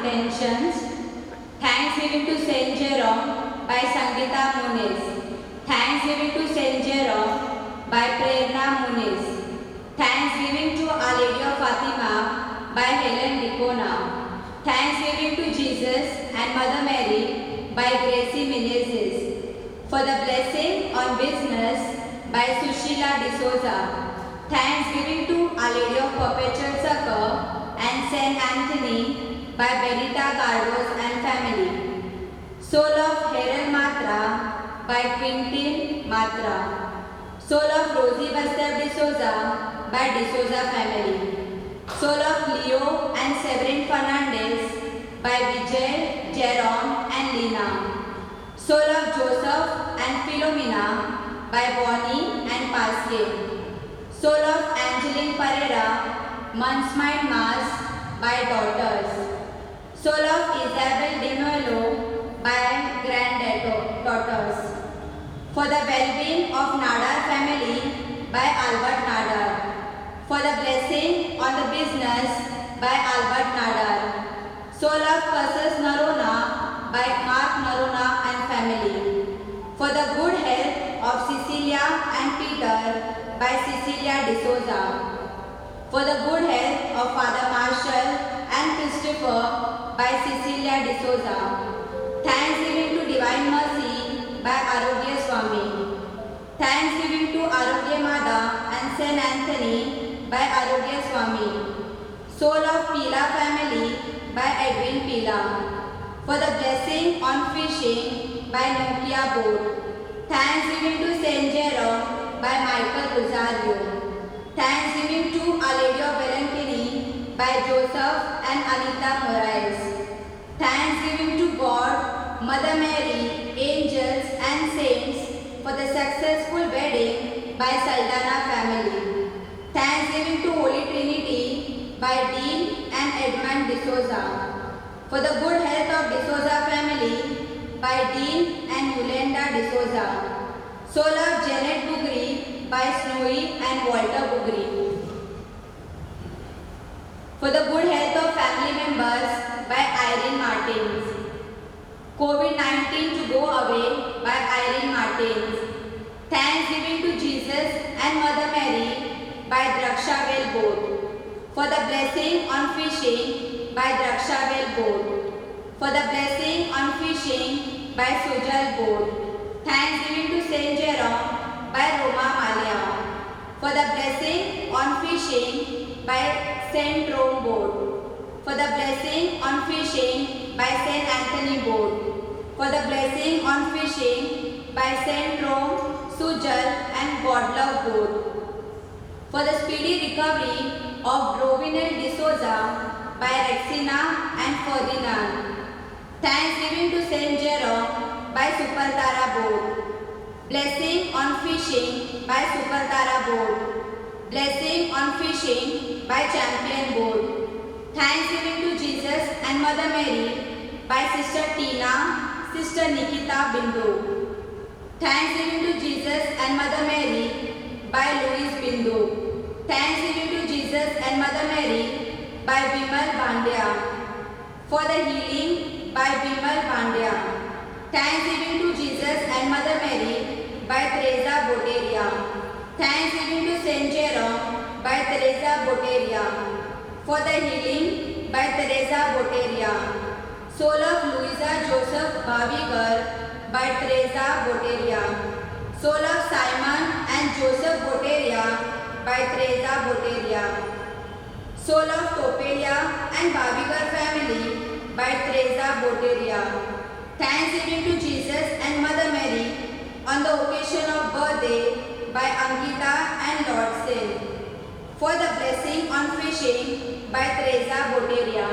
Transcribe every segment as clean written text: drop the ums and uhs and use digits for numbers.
intentions. Thanksgiving to Saint Jerome by Sangeeta Muniz. Thanksgiving to Saint Jerome by Prerna Muniz. Thanksgiving to Our Lady of Fatima by Helen Dicona. Thanksgiving to Jesus and Mother Mary by Gracie Menezes. For the blessing on business by Sushila D'Souza. Thanksgiving to Our Lady of Perpetual Succor and Saint Anthony by Benita Cardos and family. Soul of Harold Matra by Quintin Matra. Soul of Rosie Buster D'Souza by D'Souza family. Soul of Leo and Severin Fernandez by Vijay, Jerome and Lina. Soul of Joseph and Philomena by Bonnie and Pascal. Soul of Angeline Pereira, Month's Mind Mass by Daughters. Soul of Isabel De Melo by Granddaughters. For the well-being of Nadar family by Albert Nadar. For the blessing on the business by Albert Nadar. Soul of Curses Narona by Mark Narona and family. For the good health of Cecilia and Peter by Cecilia D'Souza. For the good health of Father Marshall and Christopher by Cecilia D'Souza. Thanksgiving to Divine Mercy by Arogya Swami. Thanksgiving to Arogya Mada and Saint Anthony by Arogya Swami. Soul of Pila family by Edwin Pila. For the blessing on fishing by Nokia boat. Thanksgiving to Saint Jerome by Michael Rosario. Thanksgiving to Our Lady of Valentini by Joseph and Anita Moraes. Thanksgiving to God, Mother Mary, angels and saints for the successful wedding by Saldana family. Thanksgiving to Holy Trinity by Dean and Edmund D'Souza. For the good health of D'Souza family by Dean and Yolanda D'Souza. Soul of Janet Bugri by Snowy and Walter Bugri. For the good health of family members by Irene Martins. COVID-19 to go away by Irene Martins. Thanksgiving to Jesus and Mother Mary by Drakshabel boat. For the blessing on fishing by Drakshabel boat. For the blessing on fishing by Sujal boat. Thanksgiving to Saint Jerome by Roma Malia. For the blessing on fishing by Saint Rome boat. For the blessing on fishing by Saint Anthony boat. For the blessing on fishing by Saint Rome, Sujal and Godlove boat. For the speedy recovery of Rovinel D'Souza by Rexina and Ferdinand. Thanksgiving to Saint Jerome by Supertara boat. Blessing on fishing by Supertara boat. Blessing on fishing by Champion boat. Thanksgiving to Jesus and Mother Mary by Sister Tina, Sister Nikita Bindu. Thanksgiving to Jesus and Mother Mary by Louise Bindu. Thanksgiving to Jesus and Mother Mary by Bimal Pandya. For the healing by Bimal Pandya. Thanksgiving to Jesus and Mother Mary by Teresa Boteria. Thanksgiving to Saint Jerome by Teresa Boteria. For the healing by Teresa Boteria. Soul of Louisa Joseph Bavigar by Teresa Boteria. Soul of Simon and Joseph Boteria by Teresa Boteria. Soul of Topelia and Bavigar family by Teresa Boteria. Thanksgiving to Jesus and Mother Mary on the occasion of birthday by Ankita and Lord Sin. For the blessing on fishing by Teresa Boteria.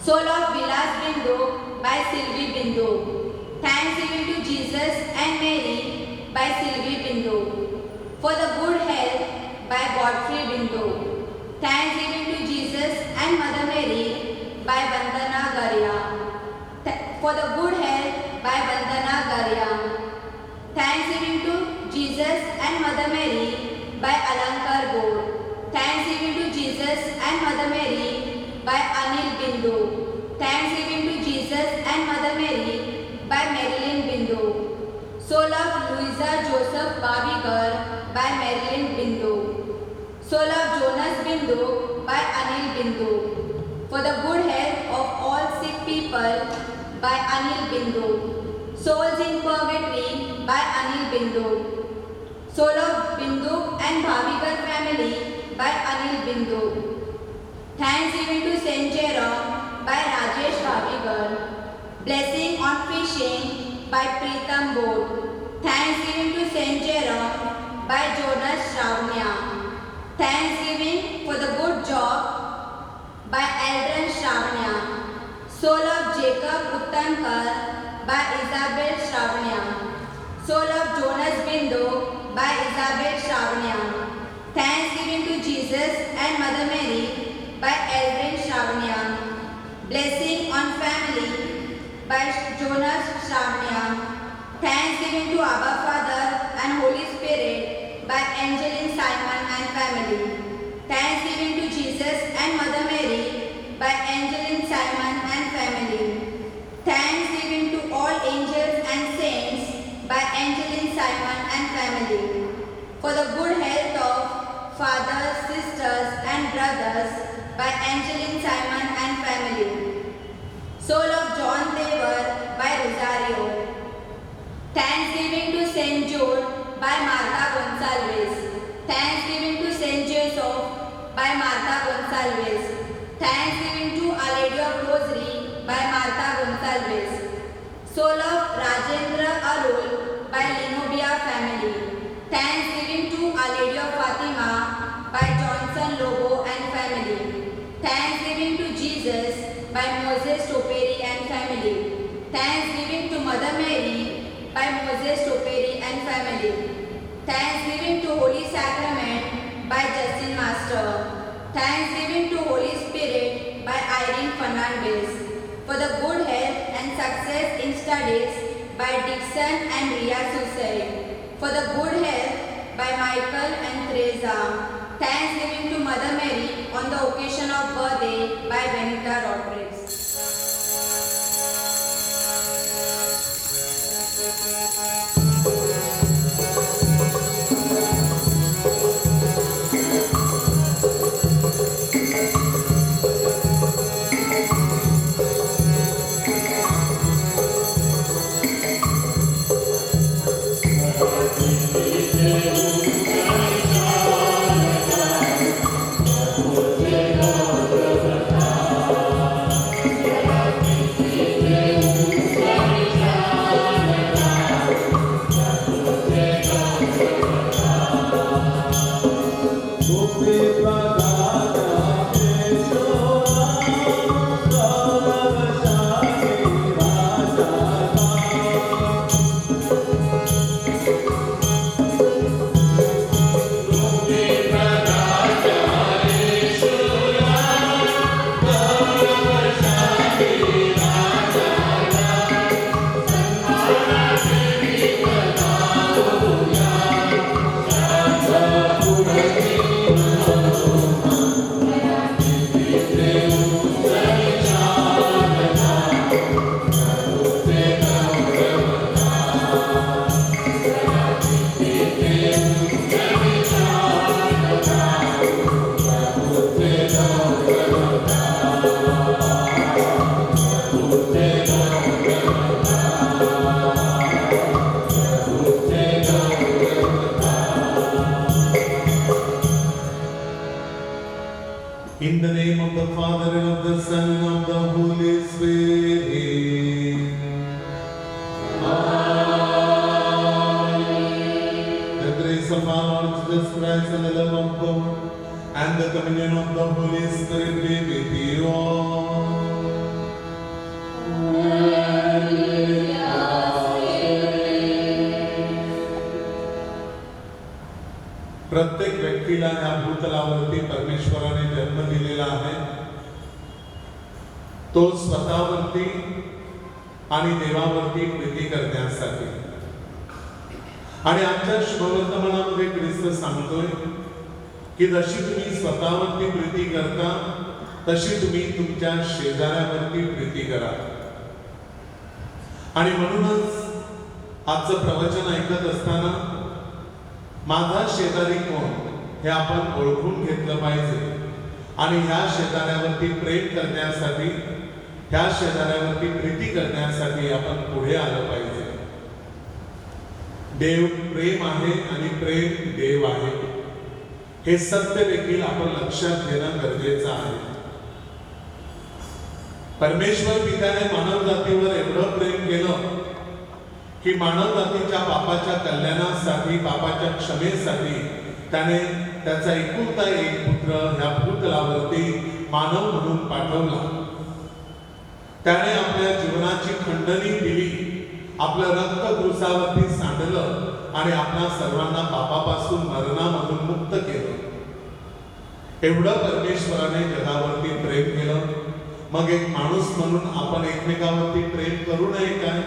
Soul of Vilas Bindu by Sylvie Bindu. Thanksgiving to Jesus and Mary by Sylvie Bindu. For the good health by Godfrey Bindu. Thanksgiving to Jesus and Mother Mary by Vandana Garia. For the good health by Vandana Garia. Thanksgiving to Jesus and Mother Mary by Alankar Gaur. Thanksgiving to Jesus and Mother Mary by Anil Bindu. Thanksgiving to Jesus and Mother Mary by Marilyn Bindu. Soul of Louisa Joseph Bavigar by Marilyn Bindu. Soul of Jonas Bindu by Anil Bindu. For the good health of all sick people by Anil Bindu. Souls in Purgatory by Anil Bindu. Soul of Bindu and Bhavigar family by Anil Bindu. Thanksgiving to Saint Jerome by Rajesh Bhavigar. Blessing on fishing by Pritam Bod. Thanksgiving to Saint Jerome by Jonas Shravanya. Thanksgiving for the good job by Eldron Shravanya. Soul of Jacob Uttankar by Isabel Shravanya. Soul of Jonas Bindu by Isabel Shravanya. Thanksgiving to Jesus and Mother Mary by Eldrin Shravanya. Blessing on family by Jonas Shravanya. Thanksgiving to Abba Father and Holy Spirit by Angeline Simon and family. Thanksgiving to Jesus and Mother Mary by Angeline Simon and family. Thanksgiving to all angels and saints by Angeline Simon and family. For the good health of fathers, sisters and brothers by Angeline Simon and family. Soul of John Devar by Rosario. Thanksgiving to Saint Jude by Martha Gonsalves. Thanksgiving to Saint Joseph by Martha Gonsalves. Thanksgiving to Our Lady of Rosary by Martha Gonsalves. Soul of Rajendra Arul by Linobia family. Thanksgiving to Our Lady of Fatima by Johnson Lobo and family. Thanksgiving to Jesus by Moses Toperi and family. Thanksgiving to Mother Mary by Moses Toperi and family. Thanksgiving to Holy Sacrament by Justin Master. Thanksgiving to Holy Spirit by Irene Fernandez. For the good health and success in studies by Dixon and Ria Susai. For the good health by Michael and Teresa. Thanksgiving to Mother Mary on the occasion of birthday by Benita Rodriguez. In the name of the Father, and of the Son, and of the Holy Spirit. Amen. The grace of our Lord Jesus Christ and the love of God and the communion of the Holy Spirit be with you all. प्रत्येक व्यक्तीला या भूतलावरती परमेश्वराने जन्म दिलेला आहे. तो स्वतःवरती आणि देवावरती प्रीती करण्यासाठी. आणि आमच्या शुभवर्तमानामध्ये ख्रिस्त सांगतोय की जशी तुम्ही स्वतःवरती प्रीती करता तशी तुम्ही तुमच्या शेजाऱ्यावरती प्रीती करा. आणि म्हणूनच आजचं प्रवचन ऐकत असताना माझा शेजारी कोण हे आपण ओळखून घेतलं पाहिजे. आणि ह्या शेजाऱ्यावरती प्रेम करण्यासाठी, ह्या शेजाऱ्यावरती प्रीती करण्यासाठी आपण पुढे आलं पाहिजे. देव प्रेम आहे आणि प्रेम देव आहे हे सत्य देखील आपण लक्षात घेणं गरजेचं आहे. परमेश्वर पित्याने मानव जातीवर एवढं प्रेम केलं की मानव जातीच्या पापाच्या कल्याणासाठी, पापाच्या क्षमेसाठी त्याने त्याचा एकुलता एक पुत्र ह्या भूतलावरती मानव म्हणून पाठवला. त्याने आपल्या जीवनाची खंडणी दिली, आपलं रक्त क्रूसावरती सांडलं आणि आपल्या सर्वांना पापापासून, मरणामधून मुक्त केलं. एवढं परमेश्वराने जगावरती प्रेम केलं. मग एक माणूस म्हणून आपण एकमेकावरती प्रेम करू नये काय?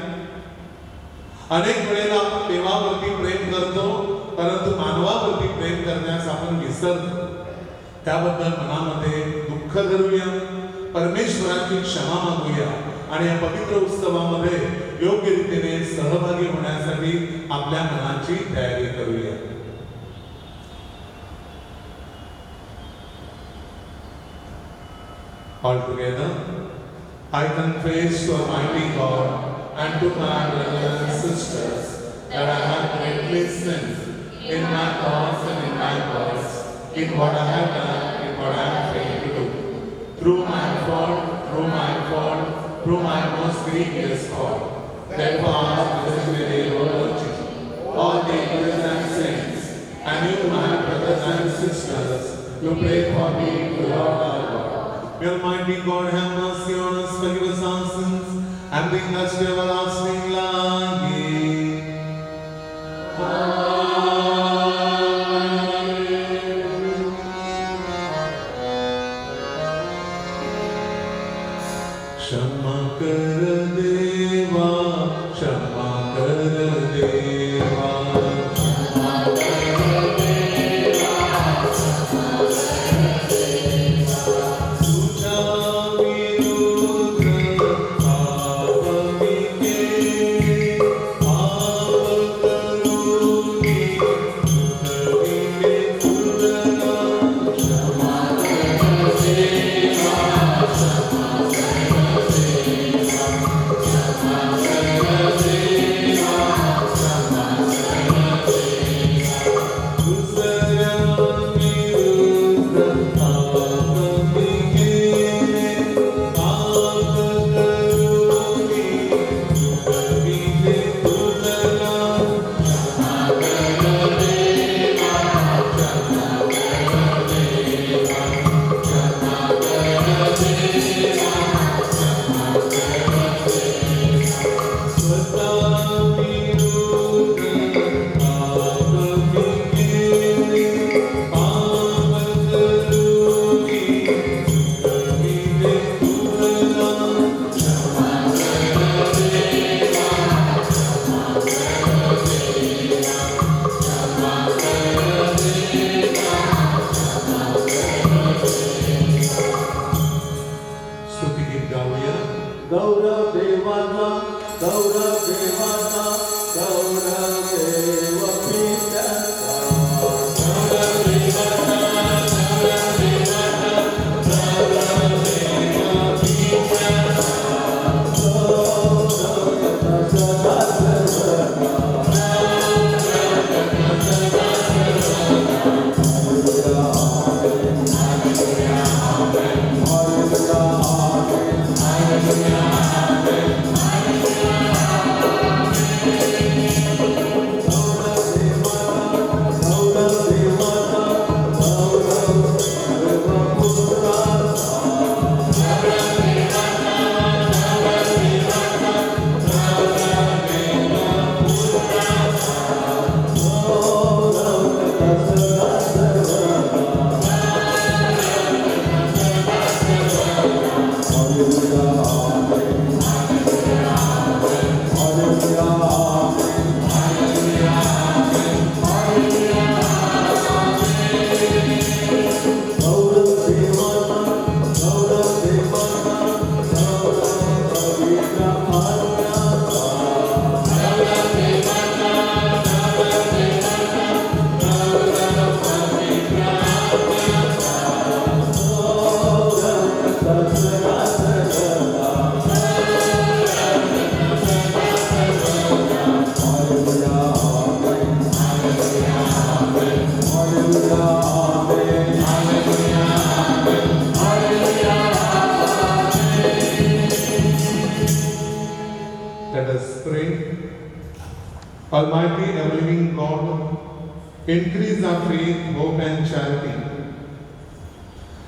अनेक वेळेला आपण देवावरती प्रेम करतो, परंतु मानवावरती प्रेम करण्यास आपण विसरतो. त्याबद्दल मनामध्ये दुःख धरूया, परमेश्वराची क्षमा मागूया आणि या पवित्र उत्सवामध्ये योग्य रीतीने सहभागी होण्यासाठी आपल्या मनाची तयारी करूया. All together, I confess to Almighty God and to my brothers and sisters that I have greatly sinned in my thoughts and in my words, in what I have done, in what I have failed to do. Through my fault, through my most grievous fault. Therefore, I ask this very Lord, all the elders and saints, and you, my brothers and sisters, to pray for me to Lord our God. May Almighty God have mercy on us, forgive us our sins, and bring us to everlasting life. क्षमा कर देवा, क्षमा कर देवा, क्षमा कर देवा, तुझ्या विरुद्ध पाप मी केले, पाप करूनी चुकविले तुझला. क्षमा कर देवा, गौरव देवाचा, गौरव देवाचा, गौरव देव पित्याचा, गौरव देवाचा, गौरव देवाचा, गौरव देव पित्याचा, us pray. Almighty ever-living God, increase our faith, hope and charity,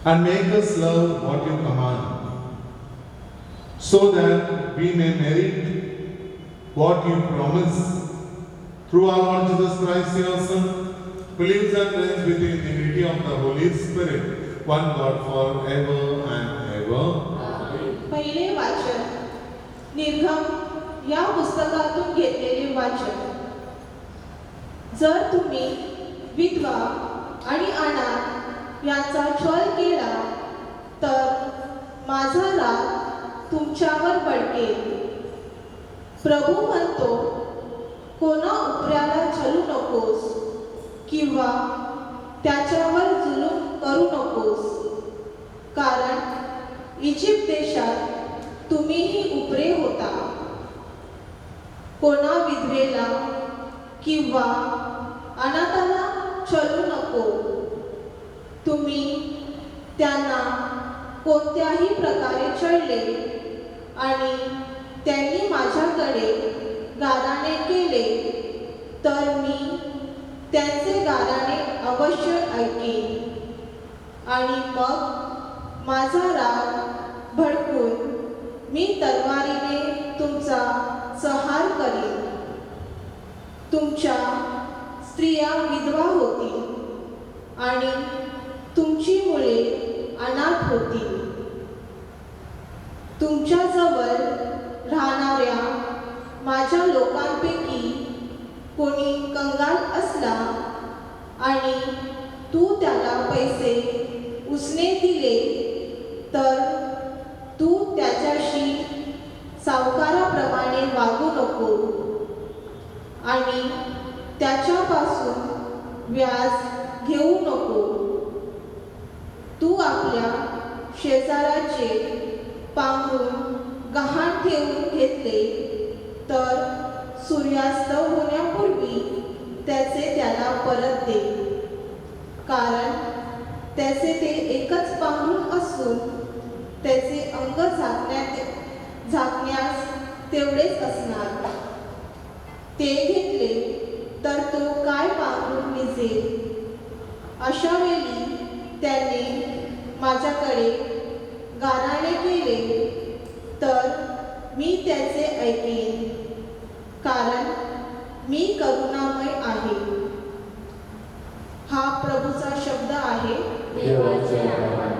and make us love what you command, so that we may merit what you promise. Through our Lord Jesus Christ, your Son, who lives and reigns with you in the unity of the Holy Spirit, one God forever and ever. पहिले वाचन निर्गम या पुस्तकातून घेतलेले वाचन. जर तुम्ही विधवा आणि अनाथ यांचा छळ केला तर माझा राग तुमच्यावर भडकेल. प्रभू म्हणतो, कोणा उपऱ्याला छळू नकोस किंवा त्याच्यावर जुलूम करू नकोस, कारण इजिप्त देशात तुम्हीही उपरे होता. कोणा विधवेला किंवा अनाथाला छळू नको. तुम्ही त्यांना कोणत्याही प्रकारे छळले आणि त्यांनी माझ्याकडे गाराणे केले तर मी त्यांचे गाराणे अवश्य ऐकेन आणि मग माझा राग भडकून मी तलवारीने तुमचा संहार करीन. तुमच्या स्त्रिया विधवा होतील आणि तुमची मुले अनाथ होतील. तुमच्याजवळ राहणाऱ्या माझ्या लोकांपैकी कोणी कंगाल असला आणि तू त्याला पैसे उसने दिले तर तू त्याच्याशी सावकाराप्रमाणे वागू नको आणि त्याच्यापासून व्याज घेऊ नको. तू आपल्या शेजाराचे पांघरून गहाण ठेवून घेतले तर सूर्यास्त होण्यापूर्वी त्याचे त्याला परत दे, कारण त्याचे ते एकच पांघरून असून त्याचे अंग झाकण्यास तेवढेच असणार. ते घेतले तर तो काय पांघरून निजेल. अशा वेळी त्याने माझ्याकडे गाराणे केले तर मी त्याचे ऐकेन, कारण मी करुणामय आहे. हा प्रभूचा शब्द आहे. देवाचे आभार.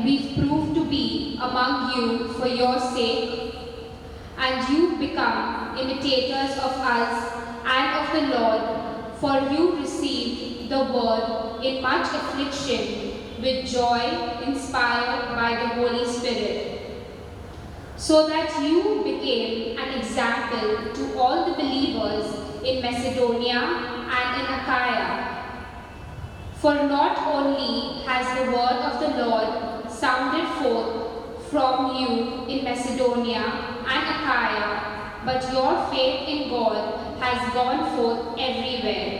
we've proved to be among you for your sake, and you've become imitators of us and of the Lord, for you received the word in much affliction with joy inspired by the Holy Spirit, so that you became an example to all the believers in Macedonia and in Achaia. For not only has the word of the Lord sounded forth from you in Macedonia and Achaia, but your faith in God has gone forth everywhere,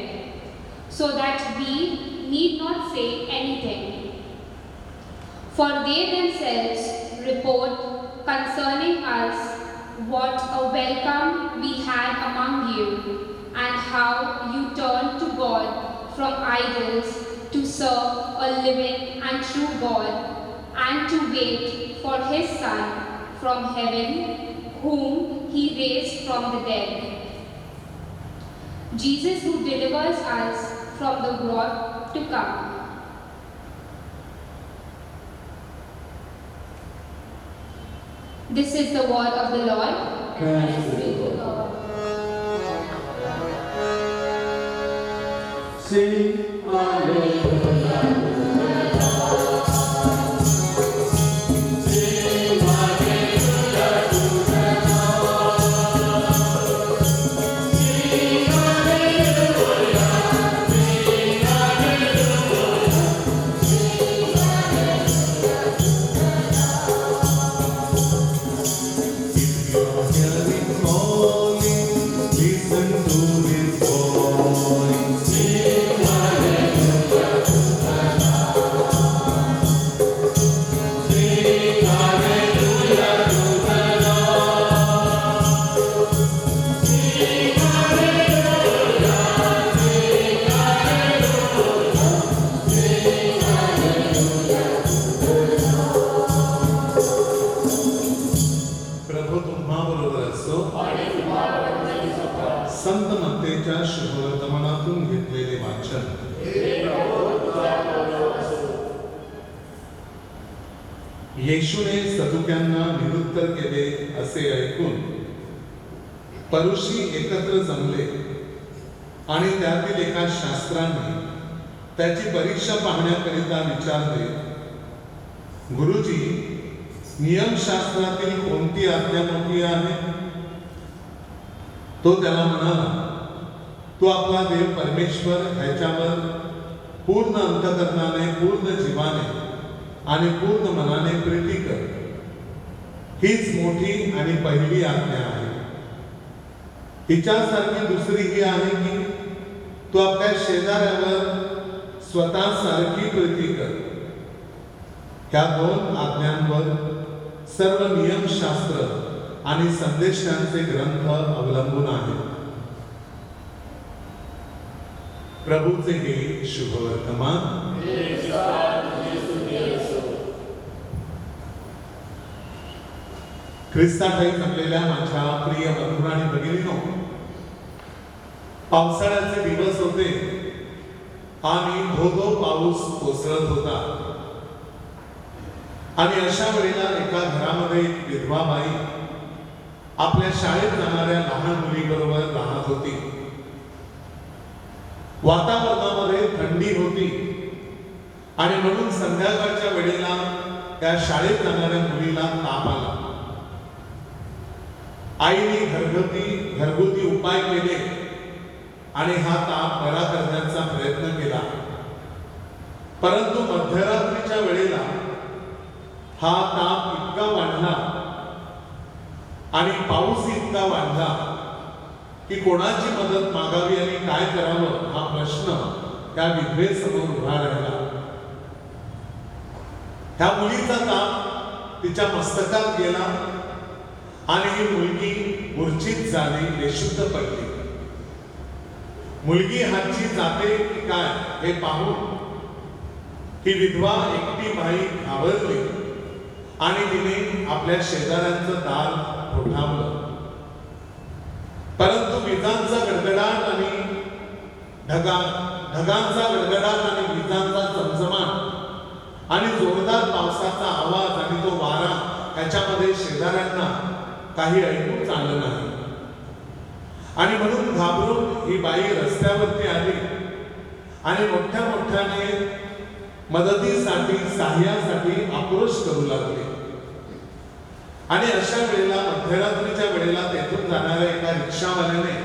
so that we need not say anything. For they themselves report concerning us what a welcome we had among you, and how you turned to God from idols to serve a living and true God, and to wait for His Son from heaven, whom He raised from the dead, Jesus, who delivers us from the wrath to come. This is the word of the Lord. Thanks be to God. Sing Hallelujah. संत मत्तेच्या शुभवर्तमानातून घेतलेले वाचन. येशूने सदुक्यांना निरुत्तर केले असे ऐकून परुषी एकत्र जमले आणि त्यातील एका शास्त्राने त्याची परीक्षा पाहण्याकरिता विचारले, गुरुजी, नियमशास्त्रातील कोणती आज्ञा मोठी आहे? तो त्याला म्हणाला, तू आपला देव परमेश्वर ह्याच्यावर पूर्ण अंतकरणाने, पूर्ण जीवाने आणि पूर्ण मनाने प्रीती कर. हीच मोठी आणि पहिली आज्ञा आहे. हिच्यासारखी दुसरी ही आहे की तू आपल्या शेजाऱ्यावर स्वतःसारखी प्रीती कर. ह्या दोन आज्ञांवर सर्व नियमशास्त्र आणि संदेशांचे ग्रंथ अवलंबून आहेत. प्रभूचे हे शुभवर्तमान. ख्रिस्ताठाई जमलेल्या माझ्या प्रिय बंधू आणि भगिनींनो, पावसाळ्याचे दिवस होते आणि धो पाऊस कोसळत होता. आणि अशा वेळेला एका घरामध्ये एक विधवा बाई आपल्या शाळेत जाणाऱ्या लहान मुलीबरोबर राहत होती. वातावरणामध्ये थंडी होती आणि म्हणून संध्याकाळच्या वेळेला त्या शाळेत जाणाऱ्या मुलीला ताप आला. आईने घरगुती उपाय केले आणि हा ताप बरा करण्याचा प्रयत्न केला. परंतु मध्यरात्रीच्या वेळेला हा ताप इतका वाढला आणि पाऊस इतका वाढला की कोणाची मदत मागावी आणि काय करावं हा प्रश्न त्या विधवेसमोर उभा राहिला. त्या मुलीचा ताप तिच्या मस्तकात गेला आणि ही मुलगी मूर्छित झाली, बेशुद्ध पडली. मुलगी हातची जाते की काय हे पाहून ही विधवा एकटी बाई घाबरली आणि तिने आपल्या शेजाऱ्यांचं दार ठोठावलं. परंतु विजांचा गडगडाट आणि ढगांचा गडगडाट आणि विजांचा चमचमाट आणि जोरदार पावसाचा आवाज आणि तो वारा ह्याच्यामध्ये शेजाऱ्यांना काही ऐकूच आलं नाही. आणि म्हणून घाबरून ही बाई रस्त्यावरती आली आणि मोठ्या मोठ्याने मदतीसाठी सहाय्यासाठी आक्रोश करू लागली. आणि अशा वेळेला मध्यरात्रीच्या वेळेला तेथून जाणाऱ्या एका रिक्षावाल्याने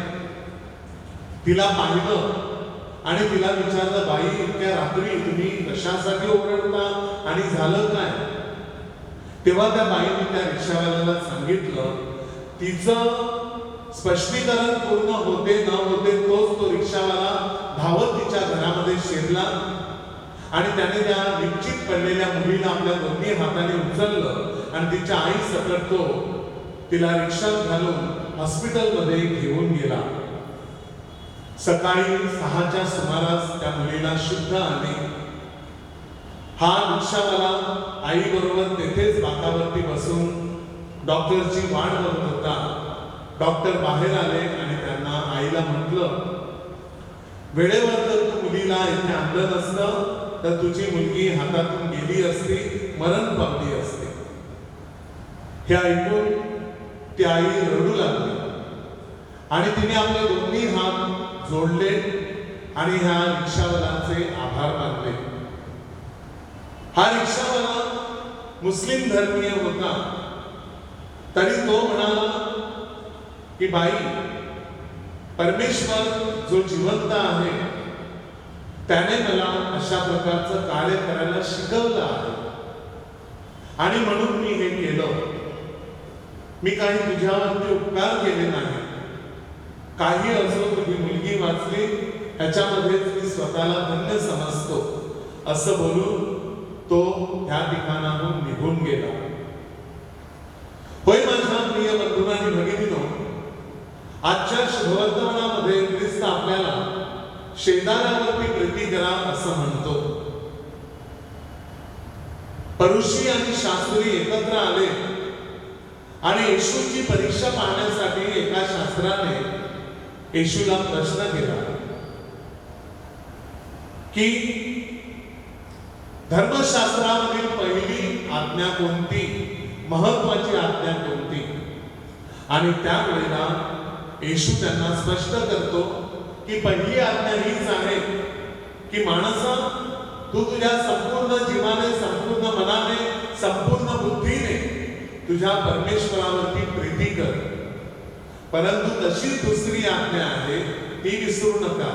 तिला पाहिलं आणि तिला विचारलं, बाई इतक्या रात्री तुम्ही कशासाठी ओरडता आणि झालं काय? तेव्हा त्या बाईने त्या रिक्षावाल्याला सांगितलं. तिचं स्पष्टीकरण पूर्ण होते न होते तोच तो रिक्षावाला धावत तिच्या घरामध्ये शिरला आणि त्याने त्या निश्चित पडलेल्या मुलीला आपल्या दोन्ही हाताने उचललं आणि तिच्या आई सकट तो तिला रिक्षात घालून हॉस्पिटलमध्ये घेऊन गेला. सकाळी 6च्या सुमारास त्या मुलीला शुद्ध आली. हा रिक्षावाला आई बरोबर तेथेच बाकावरती बसून डॉक्टरची वाट बघत होता. डॉक्टर बाहेर आले आणि त्यांना आईला म्हटलं, वेळेवर जर तू मुलीला इथे आणलं नसतं तर तुझी मुलगी हातातून गेली असती, मरण पावली असती. हे ऐकून ती आई रडू लागली आणि तिने आपले दोन्ही हात जोडले आणि ह्या रिक्षावालाचे आभार मानले. हा रिक्षावाला मुस्लिम धर्मीय होता, तरी तो म्हणाला की बाई, परमेश्वर जो जिवंत आहे त्याने मला अशा प्रकारचं कार्य करायला शिकवलं आहे आणि म्हणून मी हे केलं. मी काही तुझ्यावरती उपकार केले नाही. काही असो, तुझी मुलगी वाचली ह्याच्यामध्येच मी स्वतःला धन्य समजतो, असं बोलून तो ह्या ठिकाणाहून निघून गेला. होय माझ्या प्रिय बंधूंनो आणि भगिनींनो, आजच्या शुभवर्तमानामध्ये ख्रिस्त आपल्याला शेजाऱ्यावरती प्रीती करा असं म्हणतो. परुषी आणि शास्त्री एकत्र आले आणि येशूची परीक्षा पाहण्यासाठी एका शास्त्राने येशूला प्रश्न केला की धर्मशास्त्रामधील पहिली आज्ञा कोणती, महत्वाची आज्ञा कोणती? आणि त्यावेळेला येशू त्यांना स्पष्ट करतो की पहिली आज्ञा हीच आहे की माणसा, तू तुझ्या संपूर्ण जीवाने, संपूर्ण मनाने, संपूर्ण बुद्धीने तुझ्या परमेश्वरावरती प्रीती कर. परंतु तशी दुसरी आज्ञा आहे, ती विसरू नका.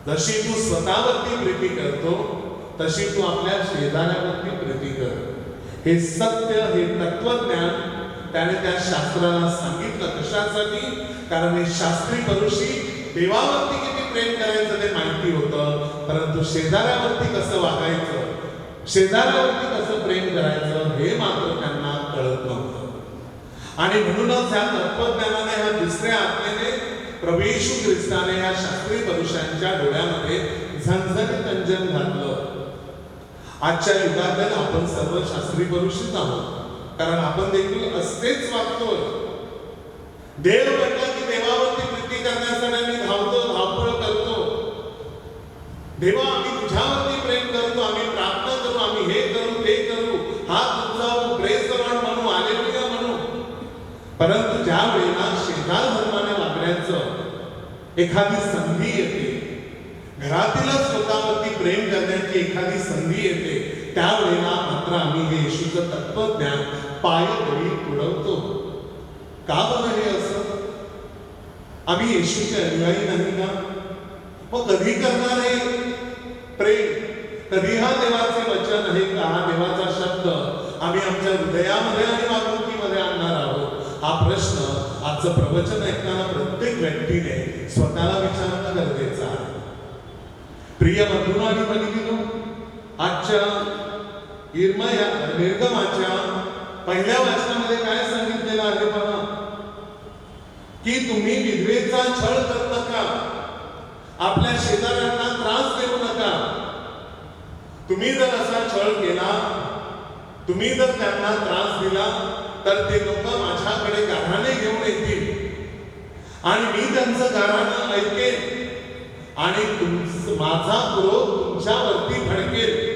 जशी तू स्वतःवरती प्रीती करतो तशी तू आपल्या शेजाऱ्यावरती प्रीती कर. हे सत्य, हे तत्वज्ञान त्याने त्या शास्त्राला सांगितलं. कशासाठी? कारण हे शास्त्री परुषी देवावरती किती प्रेम करायचं ते माहिती होतं, परंतु शेजाऱ्यावरती कसं वागायचं, शेजाऱ्यावरती कसं प्रेम करायचं हे मात्र त्यांना कळत नव्हतं. आणि म्हणूनच ह्या तत्वज्ञानाने, ह्या दुसऱ्या आज्ञेने प्रभू येशू ख्रिस्ताने ह्या शास्त्री पुरुषांच्या डोळ्यामध्ये झणझणीत अंजन घातलं. आजच्या युगात आपण सर्व शास्त्री पुरुषच आहोत, कारण आपण देखील असेच वागतो. देव म्हटलं की देवावरती प्रीती करण्यासाठी आम्ही धावतो, धावपळ करतो. देवा, आम्ही तुझ्यावरती प्रेम करतो, आम्ही प्रार्थना करू, आम्ही हे करू, ते करू, हात उंचावू, प्रेज करू म्हणू, हालेलुया म्हणू. परंतु ज्या वेळेला शेजार धर्माने वागण्याचं एखादी संधी येते, घरातीलच लोकांवरती प्रेम करण्याची एखादी संधी येते, त्यावेळेला मात्र आम्ही हे येशूचं तत्वज्ञान पायदळी तुडवतो. का बरं हे असं? आम्ही येशूचे अनुयायी नाही का? मग कधी करणार हे प्रेम? कधी हा देवाचे वचन आहे का, हा देवाचा शब्द आम्ही आमच्या हृदयामध्ये आणि वागणुकीमध्ये आणणार आहोत? हा प्रश्न आजचं प्रवचन ऐकताना प्रत्येक व्यक्तीने स्वतःला विचारणं गरजेचं आहे. प्रिय बंधूंनो आणि भगिनींनो, आजच्या निर्गमाच्या पहिल्या वचनामध्ये काय सांगितलेलं आहे बघा, की तुम्ही विधवेचा छळ करू नका, आपल्या शेजाऱ्यांना त्रास देऊ नका. तुम्ही जर असा छळ केला, तुम्ही जर त्यांना त्रास दिला, तर ते लोक माझ्याकडे गाऱ्हाणे घेऊन येतील आणि मी त्यांचं गाऱ्हाणं ऐकेन आणि माझा क्रोध तुमच्यावरती भडकेल.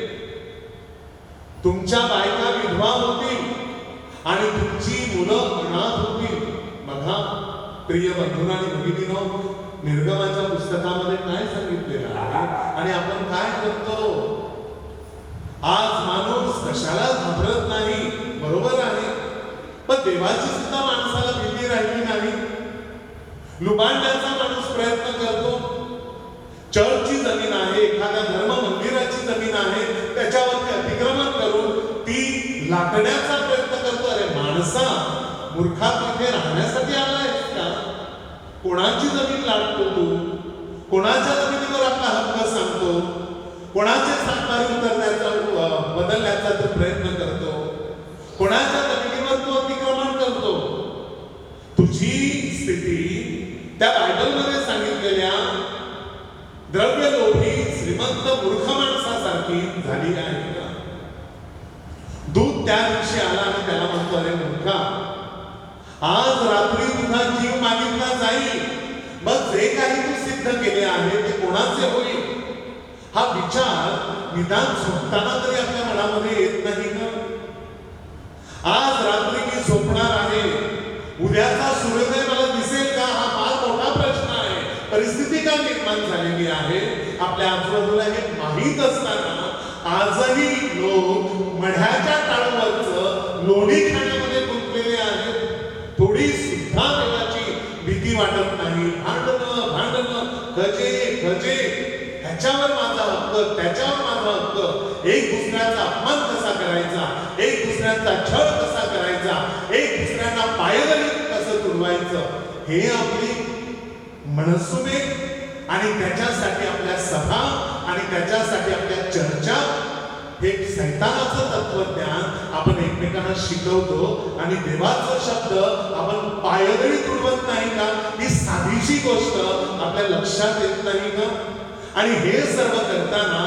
तुमच्या बायका विधवा होतील आणि तुमची मुलं अनाथ होतील. बघा प्रिय बंधूंनो आणि भगिनींनो, निर्गमाच्या पुस्तकामध्ये काय सांगितलेलं आहे आणि आपण काय करतो. आज माणूस कशाला घाबरत नाही, बरोबर आहे, पण देवाची सुद्धा माणसाला भीती राहिली नाही. लुबाडण्याचा माणूस प्रयत्न करतो. चर्चची जमीन आहे, एखाद्या धर्म मंदिराची जमीन आहे, त्याच्यावरती अतिक्रमण करून ती लाटण्याचा प्रयत्न करतो. अरे माणसा, मूर्खा, तिथे राहण्यासाठी आलायस का? कोणाची जमीन लाटतो तू? कोणाच्या जमिनीवर आपला हक्क सांगतो? कोणाचे सातबारी उतरण्याचा बदलण्याचा तू प्रयत्न करतो? कोणाच्या जमिनीवर तू अतिक्रमण करतो? तुझी स्थिती त्या बायबलमध्ये सांगितलेल्या द्रव्यलोभी श्रीमंत मूर्ख माणसासारखी झाली आहे का? दूत त्या दिवशी आला आणि त्याला म्हणतो, अरे मूर्खा, आज रात्री तुझा जीव मागितला जाईल, मग जे काही तू सिद्ध केले आहे ते कोणाचे होईल? हा विचार निदान झोपताना तरी आपल्या मनामध्ये येत नाही ना? आज रात्री मी झोपणार आहे, उद्याचा सूर्योदय मला दिसेल का? हा फार मोठा प्रश्न आहे. परिस्थिती का निर्माण झालेली आहे आपल्या आजूबाजूला हे माहीत असताना आजही लोक मढ्याच्या टाळूवरचं लोणी खाण्यामध्ये गुंतलेले आहेत. थोडी सुद्धा देवाची भीती वाटत नाही. भांडणं, खजे, ह्याच्यावर माझा हक्क, त्याच्यावर माझा हक्क, एक दुसऱ्याचा अपमान कसा करायचा, एक दुसऱ्याचा छळ कसा करायचा, एक दुसऱ्यांना पायदळीत कसं तुडवायचं, हे आपली मनसुबे आणि त्याच्यासाठी आपल्या सभा आणि त्याच्यासाठी आपल्या चर्चा, हे सैतानाचं तत्वज्ञान आपण एकमेकांना शिकवतो आणि देवाचा शब्द आपण पायदळी तुडवत नाही का? ही साधीशी गोष्ट आपल्या लक्षात येत नाही का? आणि हे सर्व करताना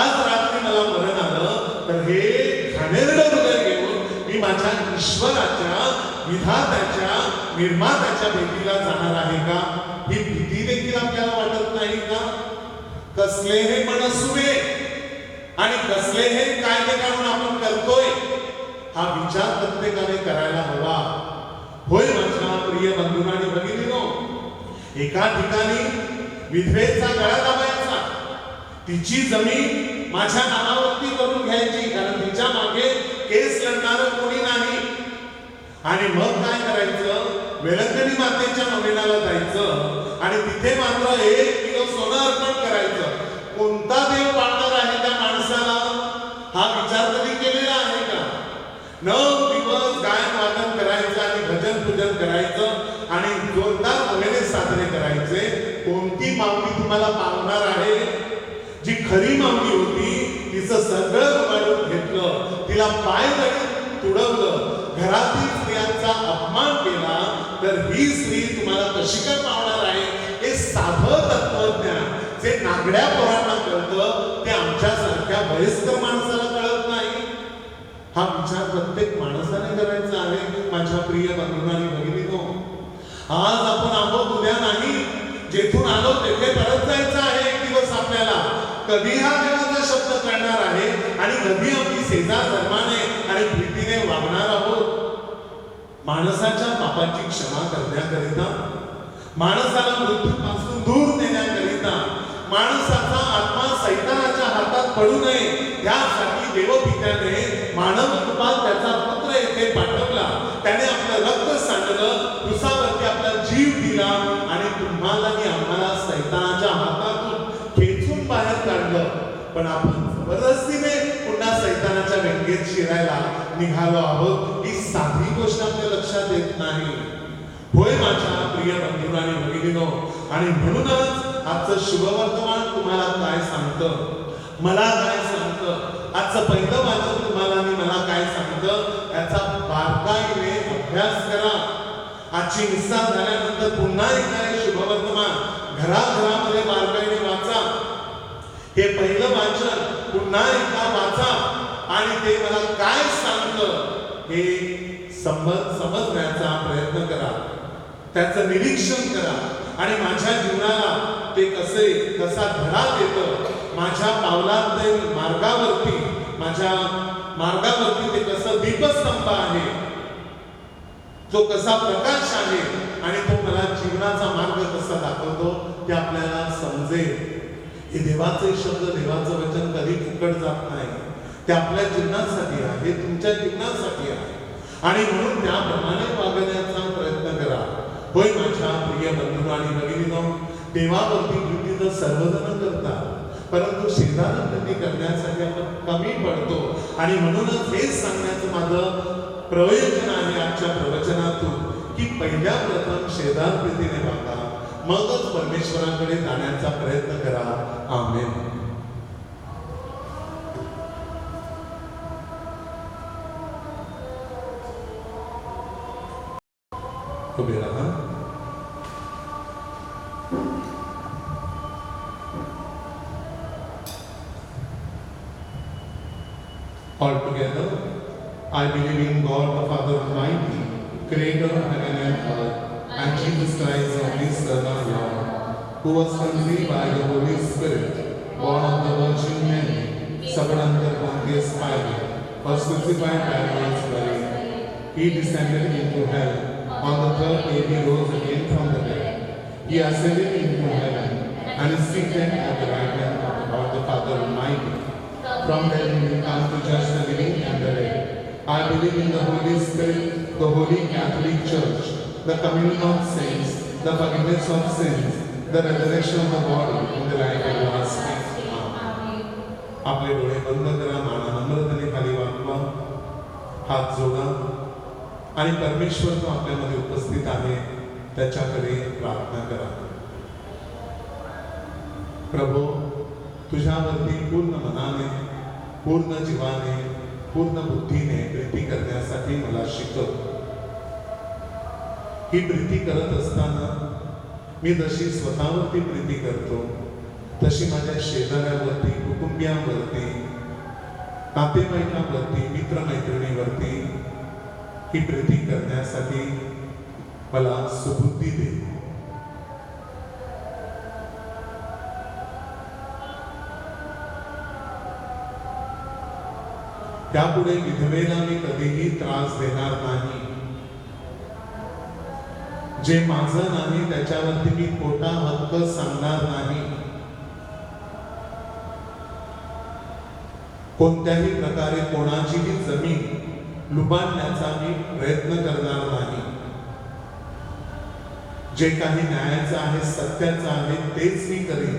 आज रात्री मला मरण आलं तर हे घाणेरडं हृदय घेऊन मी माझ्या ईश्वराच्या, विधात्याच्या, निर्मात्याच्या भेटीला जाणार आहे का? ही भीती देखील आपल्याला वाटत नाही का? कसले हे मनसुबे आणि कसले हे कायदे काढून आपण करतोय, हा विचार प्रत्येकाने करायला हवा. होय माझ्या प्रिय बंधूंनो आणि भगिनींनो, एका ठिकाणी विधवेचा गळा दाबायचा, तिची जमीन माझ्या नावावरती करून घ्यायची, कारण तिच्या मागे केस लढणारं कोणी नाही. आणि मग काय करायचं? वेळंकणी मातेच्या नोवेनाला जायचं आणि तिथे मात्र 1 किलो सोनं अर्पण करायचं. कोणता देव पाळणार आहे त्या माणसाला? हा विचार कधी केलेला आहे का? 9 दिवस गायन वादन करायचं आणि भजन पूजन करायचं आणि जोरदार नोवेने साजरे करायचे. कोणती माऊली तुम्हाला पावणार आहे? जी खरी माऊली होती, तिचं सगळं उघडून घेतलं, तिला पायदळी तुडवलं, घरातील स्त्रियांचा अपमान केला, तर ही स्त्री तुम्हाला कशी काय पावणार आहे? हे साधं तत्वज्ञान जे नागड्या पोरांना कळतं ते आमच्यासारख्या वयस्कर माणसाला कळत नाही. हा विचार प्रत्येक माणसाने करायचा आहे. माझ्या प्रिय बंधूंनो आणि भगिनींनो, आज आपण आहोत, उद्या नाही. जेथून आलो तेथे परत जायचं आहे एक दिवस आपल्याला. कधी हा देवाचा शब्द कळणार आहे आणि कधी आम्ही शेजार धर्माने आणि प्रीतीने वागणार आहोत. माणसाच्या पापाची क्षमा करण्याकरिता, माणसाला मृत्यूपासून दूर नेण्याकरिता, माणसाचा आत्मा सैतानाच्या हातात पडू नये यासाठी देवपित्याने मानव रूपात त्याचा पुत्र येथे पाठवला. त्याने आपलं रक्त सांडलं, क्रूसावरती आपला जीव दिला आणि तुम्हाला आणि आम्हाला सैतानाच्या हातातून खेचून बाहेर काढलं. पण आपण जबरदस्तीने पुन्हा सैतानाच्या व्यंगेत शिरायला निघालो आहोत. ही साधी गोष्ट आपल्या लक्षात येत नाही. होय माझ्या प्रिय बंधूंनो आणि भगिनींनो, आणि म्हणूनच आजचं शुभवर्तमान तुम्हाला काय सांगतं, मला काय सांगतं, आजचं पहिलं वाचन तुम्हाला आणि मला काय सांगतं, याचा बारकाईने अभ्यास करा. आजची मिस्सा झाल्यानंतर पुन्हा एकदा हे शुभवर्तमान घराघरामध्ये बारकाईने वाचा. हे पहिलं वाचन पुन्हा एकदा वाचा आणि ते मला काय सांगतं हे समजण्याचा प्रयत्न करा, त्याचं निरीक्षण करा आणि माझ्या जीवनाला ते कसा धडा देतं, माझ्या पावलातील मार्गावरती, माझ्या मार्गावरती ते कसं दीपस्तंभ आहे, जो कसा प्रकाश आहे आणि तो मला जीवनाचा मार्ग कसा दाखवतो ते आपल्याला समजेल. हे देवाचे शब्द, देवाचं वचन कधी फुकट जात नाही. ते आपल्या जीवनासाठी आहे, तुमच्या जीवनासाठी आहे आणि म्हणून त्याप्रमाणे वागण्याचा प्रयत्न करा. होय माझ्या प्रिय बंधू आणि भगिनींनो, देवावरती प्रीती तर सर्वजण करतात, परंतु शेजारी प्रीती करण्यासाठी आपण कमी पडतो. आणि म्हणूनच हेच सांगण्याचं माझं प्रयोजन आहे आजच्या प्रवचनातून की पहिल्या प्रथम शेजार प्रीतीने वागा, मगच परमेश्वराकडे जाण्याचा प्रयत्न करा. आमेन. उभे राहा. All together, I believe in God the Father Almighty, Creator of heaven and earth, and Jesus Christ, only Son of God, who was conceived by the Holy Spirit, born of the Virgin Mary, suffered under Pontius Pilate, was crucified by Pontius Pilate. He descended into hell. On the third day he rose again from the dead. He ascended into heaven and is seated at the right hand of God the Father Almighty. From there he will come to judge the living and the dead. I believe in the Holy Spirit, the Holy Catholic Church, the communion of saints, the forgiveness of sins, the resurrection of the body, and the life everlasting. Amen. आपले डोळे बंद करा, माना नम्रतेने खाली वाकवा, हात जोडा आणि परमेश्वर जो आपल्यामध्ये उपस्थित आहे त्याच्याकडे प्रार्थना करा. प्रभू, तुझ्यावरती पूर्ण मनाने, पूर्ण जीवाने, पूर्ण बुद्धीने प्रीती करण्यासाठी मला शिकव. ही प्रीती करत असताना मी जशी स्वतःवरती प्रीती करतो तशी माझ्या शेजाऱ्यावरती, कुटुंबियांवरती, नातेवाईकांवरती, मित्रमैत्रिणीवरती ही प्रीती करण्यासाठी मला सुबुद्धी दे. त्यापुढे विधवेला मी कधीही त्रास देणार नाही. जे माझं नाही त्याच्यावरती मी खोटा हक्क सांगणार नाही. कोणत्याही प्रकारे कोणाचीही जमीन लुबाडण्याचा मी प्रयत्न करणार नाही. जे काही न्यायाचं आहे, सत्याचं आहे तेच मी करेन.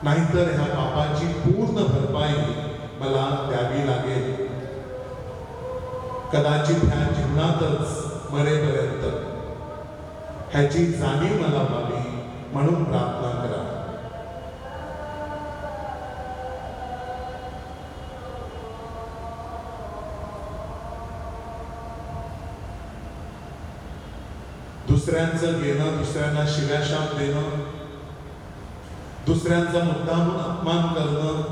नाहीतर ह्या पापाची पूर्ण भरपाई मला द्यावी लागेल. कदाचित ह्या जीवनातच मरेपर्यंत ह्याची जाणीव मला व्हावी म्हणून प्रार्थना करा. दुसऱ्यांचं घेणं, दुसऱ्यांना शिव्याशाप देणं, दुसऱ्यांचा मुद्दामून अपमान करणं,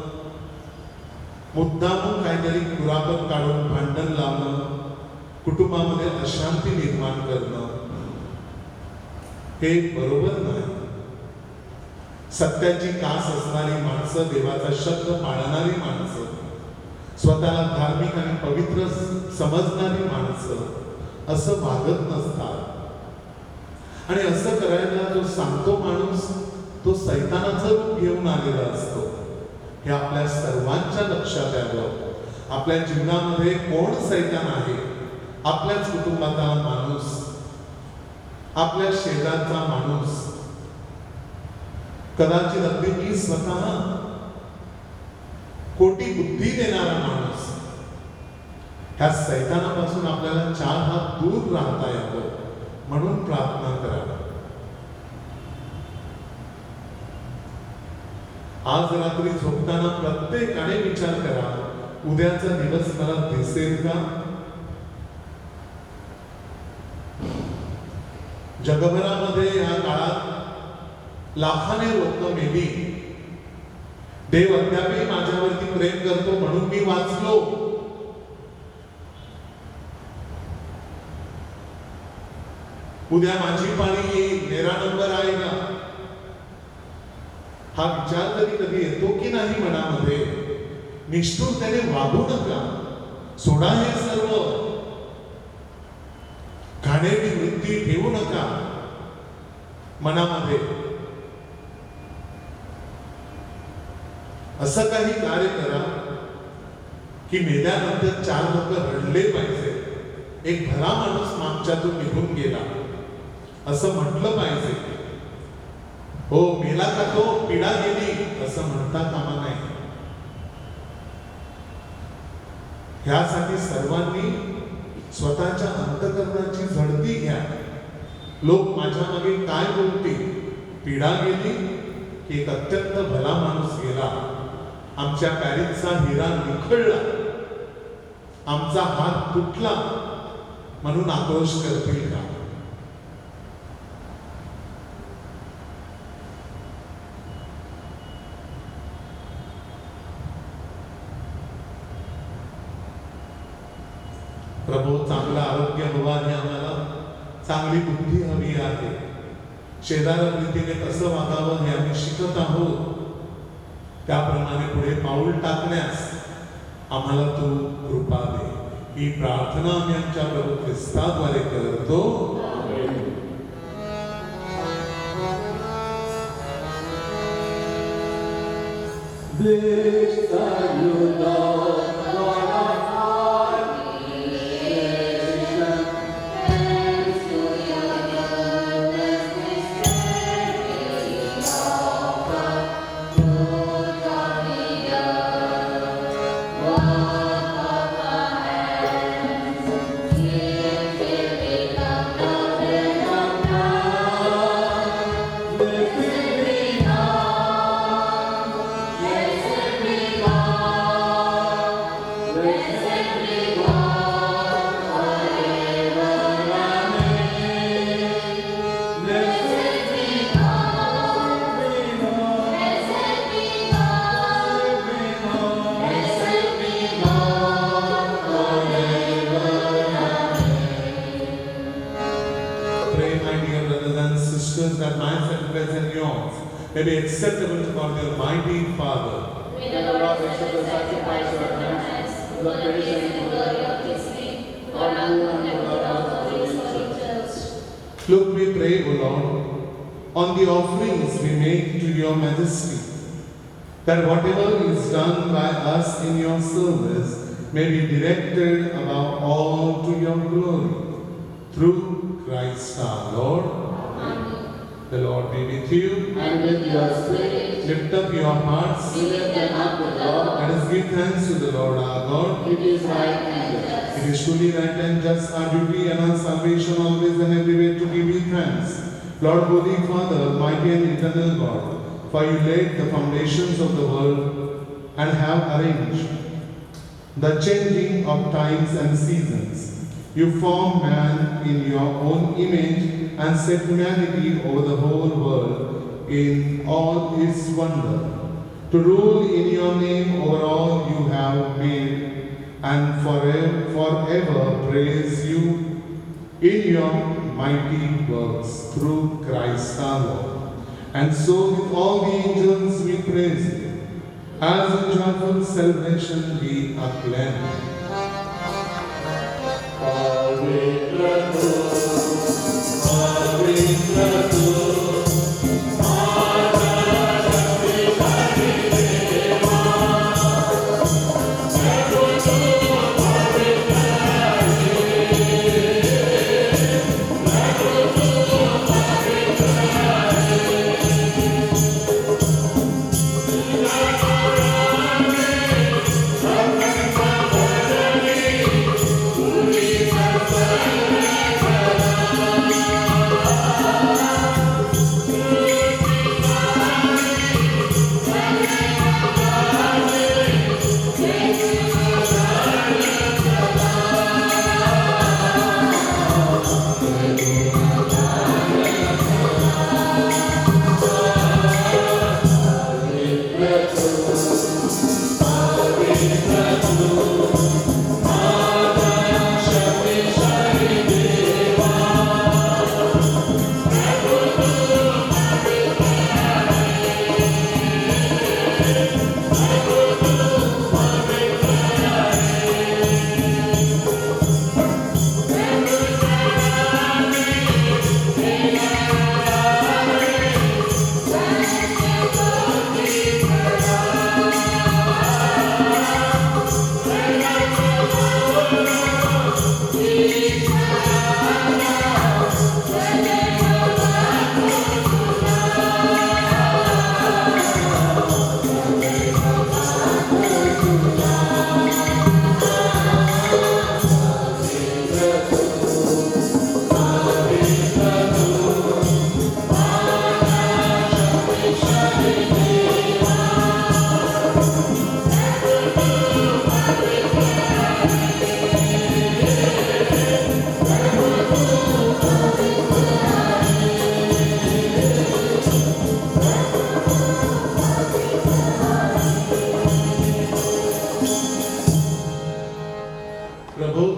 मुद्दामून काहीतरी कुरापत काढून भांडण लावणं, कुटुंबामध्ये अशांती निर्माण करणं हे बरोबर नाही. सत्याची कास असणारी माणसं, देवाचा शब्द पाळणारी माणसं, स्वतःला धार्मिक आणि पवित्र समजणारी माणसं असं वागत नसतात. आणि असं करायला जो सांगतो माणूस तो सैतानाचं रूप घेऊन आलेला असतो. हे आपल्या सर्वांच्या लक्षात यावं. आपल्या जीवनामध्ये कोण सैतान आहे? आपल्याच कुटुंबाचा माणूस, आपल्या शेजारचा माणूस, कदाचित अगदी मी स्वतः कोटी बुद्धी देणारा माणूस. ह्या सैतानापासून आपल्याला 4 हात दूर राहता यावं म्हणून प्रार्थना करा. आज रात्री झोपताना प्रत्येकाने विचार करा, उद्याचा दिवस मला दिसेल का? जगभरामध्ये या काळात लाखाने लोक मेली. देव अद्यापही माझ्यावरती प्रेम करतो म्हणून मी वाचलो. उद्या माझी पाळी येईल, मेरा नंबर आएगा. हा विचार कधी कधी येतो की नाही मनामध्ये? निष्ठुरतेने वागू नका. सोडा हे सर्व. घाणेरडी वृत्ती ठेवू नका मनामध्ये. असं काही कार्य करा की मेल्यानंतर 4 लोक रडले पाहिजे. एक भला माणूस मागच्यातून निघून गेला असं म्हटलं पाहिजे. हो, मेला का तो, पिढा गेली असं म्हणता कामा नाही. ह्यासाठी सर्वांनी स्वतःच्या अंतःकरणाची झडती घ्या. लोक माझ्या मागे काय बोलतील, पिढा गेली की एक अत्यंत भला माणूस गेला, आमच्या पॅरिसचा हिरा निखळला, आमचा हात तुटला म्हणून आक्रोश करतील का? प्रभू, चांगलं आरोग्य हवं आहे आम्हाला, चांगली बुद्धी हवी आहे. शेजाऱ्याप्रीतीने कसं वागावं हे आम्ही शिकत आहोत. त्याप्रमाणे पुढे पाऊल टाकण्यास आम्हाला तू कृपा दे. ही प्रार्थना आम्ही आमच्या प्रभू ख्रिस्ताद्वारे करतो. This time you love God of all creation. Thanks to your goodness, this very offer. Fruit of the earth, work of our hands. Give till we come the bread of God. Blessed be God. Blessed be God, blessed be God forever. Amen. Blessed be God, blessed be God, blessed be God forever. Pray, my dear brothers and sisters, that my sacrifice and yours may be acceptable to God, the Almighty Father. May the Lord accept the sacrifice of our hands, for the praise and glory of His name, for our good and good of His holy church. Look, we pray, O Lord, on the offerings we make to your majesty, that whatever is done by us in your service may be directed above all to your glory. Through Christ our Lord. The Lord be with you. And with your spirit, Lift up your hearts. we lift them up to God. Let us give thanks to the Lord our God. It is right and just. It is truly right and just, our duty and our salvation always and everywhere to give you thanks. Lord, Holy Father, Almighty and eternal God, for you laid the foundations of the world and have arranged the changing of times and seasons. You formed man in your own image and set humanity over the whole world in all its wonder, to rule in your name over all you have made, and forever praise you in your mighty works through Christ our Lord. And so with all the angels we praise you, as a joyful celebration we acclaim. Amen.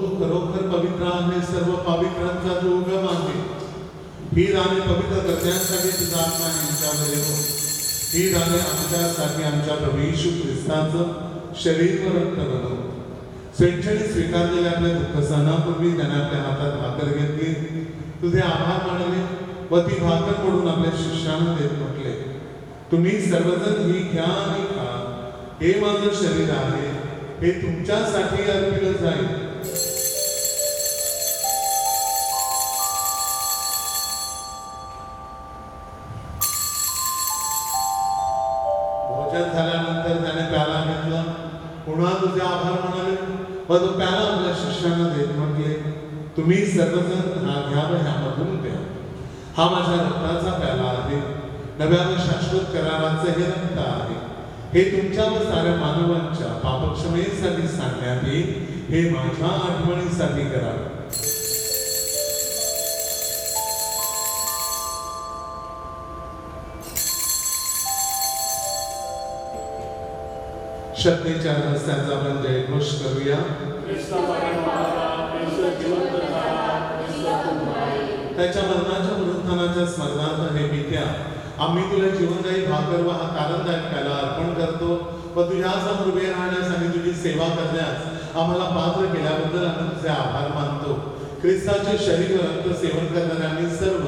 तू खरोखर पवित्र आहे, सर्व पवित्रांचा तू उगम आहे. ही राने पवित्र करण्यासाठी तुझा आत्मा यांच्यावर येतो. ही राने आमच्यासाठी आमच्या प्रभू येशू ख्रिस्ताचं शरीर व रक्त बनव. स्वेच्छेने स्वीकारलेल्या आपल्या दुःख सहनापूर्वी त्याने आपल्या हातात भाकर घेतली, तुझे आभार मानले व ती भाकर पडून आपल्या शिष्यानं देत म्हटले, तुम्ही सर्वजण ही घ्या आणि खा, हे माझं शरीर आहे, हे तुमच्यासाठी अर्पिलं जाईल. भोजन झाल्यानंतर त्याने प्याला घेतला, पुन्हा तुझे आभार मानले व तो प्याला आपल्या शिष्यानं देत म्हटले, तुम्ही सर्वजण हा घ्या व ह्यामधून प्या, हा माझ्या रक्ताचा प्याला आहे, नव्या व शाश्वत कराराचे हे रक्त आहे, हे तुमच्या व साऱ्या मानवांच्या पापक्षमेसाठी सांगण्यात येईल, हे माझ्या आठवणीसाठी करा. शक्तीच्या रहस्याचा आपण जयघोष करूया. त्याच्या मरणाच्या पुनरुत्थानाच्या स्मरणार्थ हे पित्या आम्ही तुला जीवनदायी भाकर व हा कारणदायक प्याला अर्पण करतो व तुझ्यासमोर उभे राहण्यास आणि तुझी सेवा करण्यास आम्हाला पात्र केल्याबद्दल आम्ही तुझे आभार मानतो. ख्रिस्ताचे शरीर व रक्त सेवन करणारे आम्ही सर्व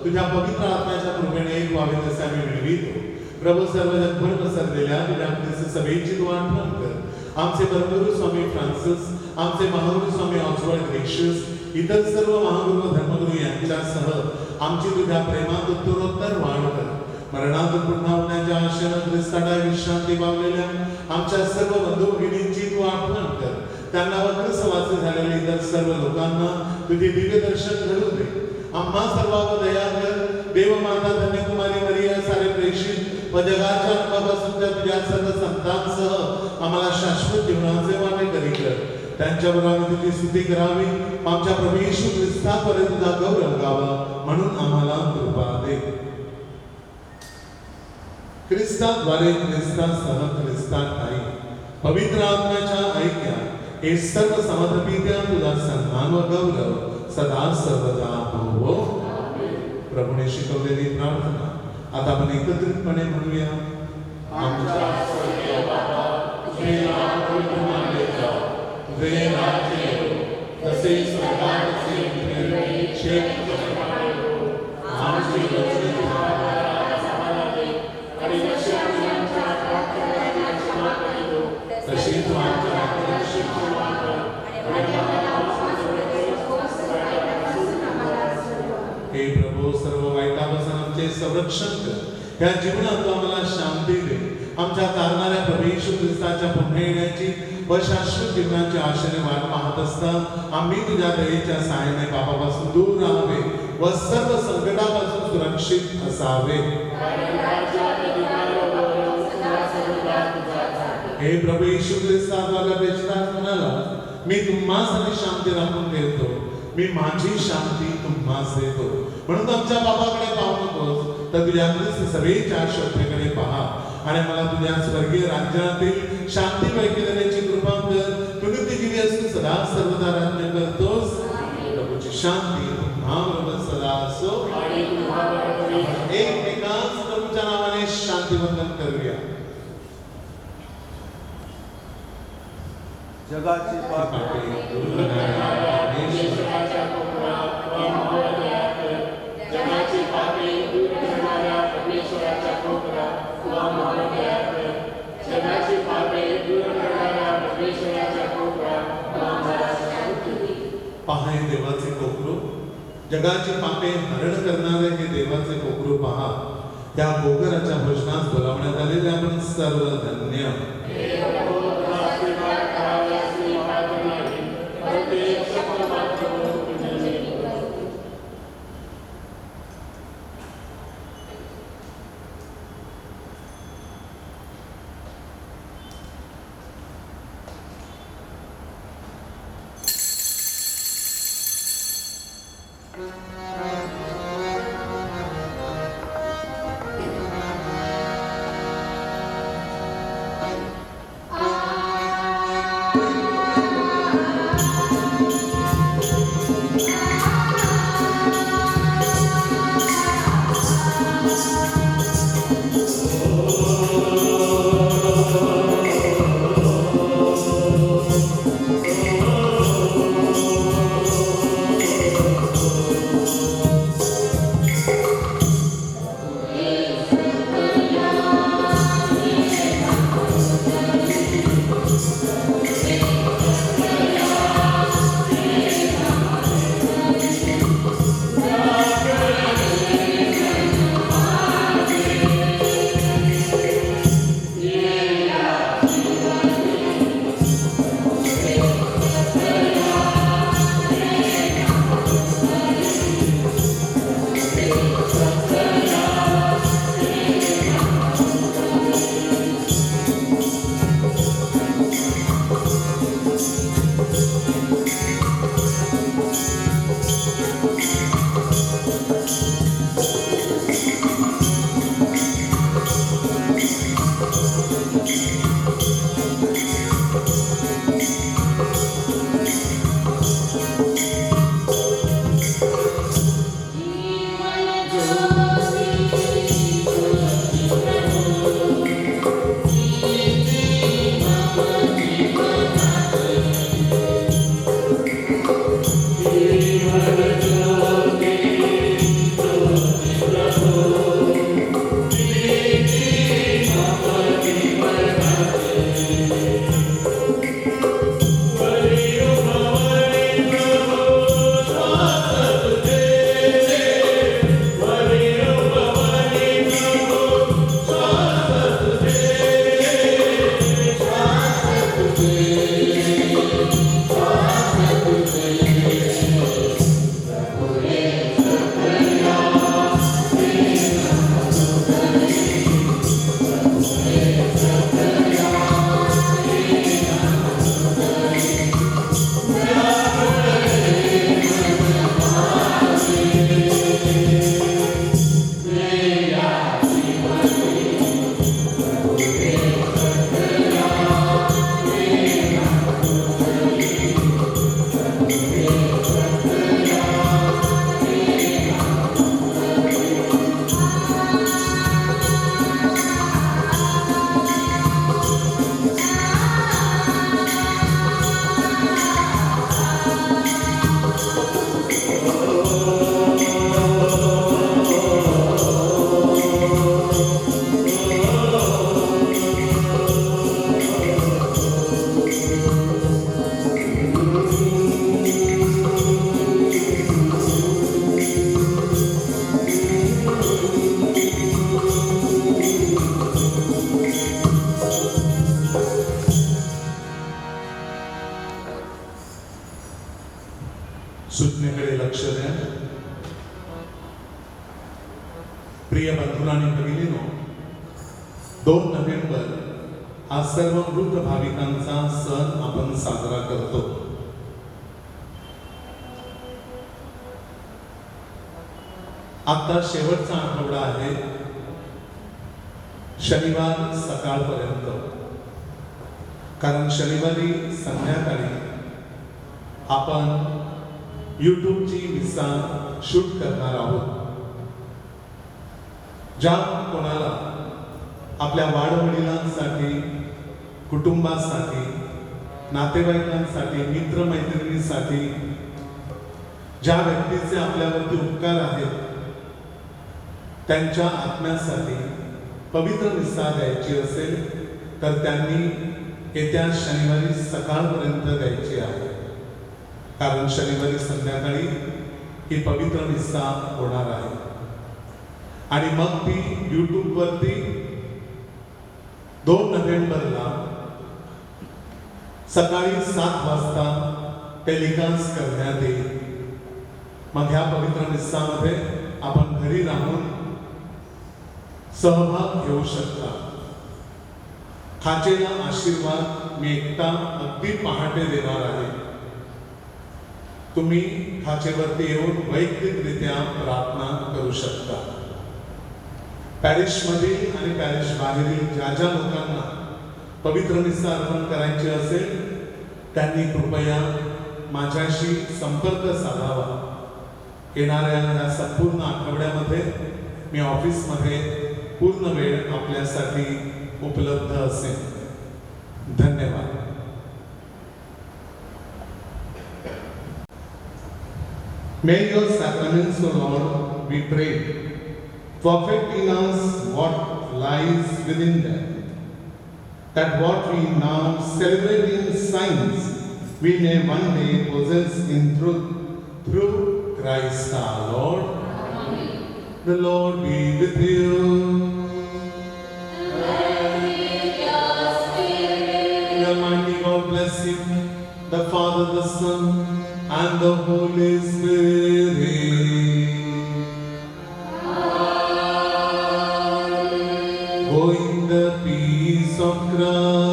तुझ्या पवित्र आत्म्याच्या कृपेने एक व्हावे तसे आम्ही मिळवितो. प्रभू सर्व जगभर पसरलेल्या तुझ्या ख्रिस्त सभेची तू आठवण कर. आमचे परमगुरू स्वामी फ्रान्सिस, आमचे महागुरू स्वामी ऑस्वाल्ड ग्रेशियस, इतर सर्व महागुरू व धर्मगुरू यांच्यासह आमची तुझ्या प्रेमात उत्तरोत्तर वाढ कर. मरणातून पुन्हा उठण्याच्या आशेनं ख्रिस्ताला विश्रांती पावलेल्या आमच्या सर्व बंधू भगिनींची तू आठवण कर. त्यांना वक्रसवासी झालेल्या इतर सर्व लोकांना तुझे दिव्य दर्शन घडू दे. आम्हा सर्वांवर दया कर. देवमाता धन्यकुमारी मरिया, सारे प्रेषित व जगाच्या अंबापासूनच्या तुझ्या सर्व संतांसह आम्हाला शाश्वत जीवनाचे वाटे करी कर. त्यांच्यावर आम्ही तुझी स्तुती करावी. आमच्या प्रभू येशू ख्रिस्ताद्वारे तुझा गौरव गावा म्हणून आम्हाला कृपा दे. ख्रिस्ताद्वारे, ख्रिस्तासह, ख्रिस्तात नाही, पवित्र आत्म्याच्या ऐक्यात हे सर्व समर्पित्या तुझा सन्मान व गौरव सदा सर्वदा हो. प्रभूने शिकवलेली प्रार्थना आता आपण एकत्रितपणे म्हणूया. आमच्या स्वर्गीय बाबा, तुझे नाव पूर्ण मानले जाओ, तुझे राज्य येवो, जसे स्वर्गात तसे पृथ्वीवर क्षेत्रफळ हो. आमची रोजची भाकर आज आम्हाला दे, आणि जशी आम्ही आमच्या पापकर्त्यांना क्षमा करीतो, तशी तू आमच्या पापांची क्षमा कर, आणि आम्हाला हे प्रभू सर्व वाईटापासून आमचे संरक्षण कर. या जीवनात तू आम्हाला शांती दे. आमच्या तारणाऱ्या प्रभू येशू ख्रिस्ताच्या पुन्हा येण्याची व शाश्वत जीवनाची आशेने वाट पाहत असता आम्ही तुझ्या दयेच्या सहाय्याने पापापासून दूर राहावे व सर्व संकटापासून सुरक्षित असावे. हे प्रभू येशू ख्रिस्ताद्वारे बेचतात म्हणाला, मी तुम्हासाठी शांती राखून देतो, मी माझी शांती तुम्हास देतो. म्हणून आमच्या बाबाकडे पाहू नकोस, तर तुझ्या ख्रिस्त सभेच्या श्रद्धेकडे पहा आणि मला तुझ्या स्वर्गीय राज्यातील शांती पैकी देण्याची कृपा कर. तू नित्य जीवी असून सदा सर्वदा राज्य करतोस. प्रभूची शांती तुम्हाबरोबर सदा असो. एकमेकांस प्रभूच्या नावाने शांतिवंदन करूया. जगाची पापे दूर करणाऱ्या परमेश्वराच्या कोपरात तू आम्हाला दया कर. जगाची पापे दूर करणाऱ्या परमेश्वराच्या कोपरात तू आम्हाला दया कर. जगाची पापे दूर करणाऱ्या परमेश्वराच्या कोपरात तू आम्हाला शांती दे. पहा हे देवाचे कोकरू, जगाची पापे हरण करणारे हे देवाचे कोकरू पहा. त्या कोकराच्या भोजनास बोलावण्यात आलेले आपण सर्व धन्य. सूचनेकडे लक्ष द्या. प्रिय बंधूंनो आणि भगिनींनो, 2 नोव्हेंबर हा सर्व मृत भाविकांचा सण आपण साजरा करतो. आता शेवटचा आठवडा आहे, शनिवार सकाळपर्यंत. कारण शनिवारी संध्याकाळी आपण यूट्यूबची मिसा शूट करणार आहोत. ज्या कोणाला आपल्या वाढवडिलांसाठी, कुटुंबासाठी, नातेवाईकांसाठी, मित्रमैत्रिणींसाठी, ज्या व्यक्तीचे आपल्यावरती उपकार आहेत त्यांच्या आत्म्यासाठी पवित्र मिसा द्यायची असेल तर त्यांनी येत्या शनिवारी सकाळपर्यंत द्यायची आहे. कारण शनिवारी संध्याकाळी ही पवित्र मिसा होणार आहे आणि मग ती यूट्यूबवरती 2 नोव्हेंबरला सकाळी 7 वाजता टेलिकास्ट करण्यात येईल. मग ह्या पवित्र मिसामध्ये आपण घरी राहून सहभाग घेऊ शकता. खाचेला आशीर्वाद मी एकटा अगदी पहाटे देणार आहे. तुम्ही खाचेवरती येऊन वैयक्तिकरित्या प्रार्थना करू शकता. पॅरिशमधील आणि पॅरिश बाहेरील ज्या ज्या लोकांना पवित्र मिसा अर्पण करायची असेल त्यांनी कृपया माझ्याशी संपर्क साधावा. येणाऱ्या या संपूर्ण आठवड्यामध्ये मी ऑफिसमध्ये पूर्ण वेळ आपल्यासाठी उपलब्ध असेल. धन्यवाद. May your sacraments, O Lord, we pray, perfect in us what lies within them, that what we now celebrate in signs, we may one day possess in truth through Christ our Lord. Amen. The Lord be with you. And with your spirit. The Almighty God bless you, the Father, the Son, and the Holy Spirit. Amen. Go in the peace of Christ.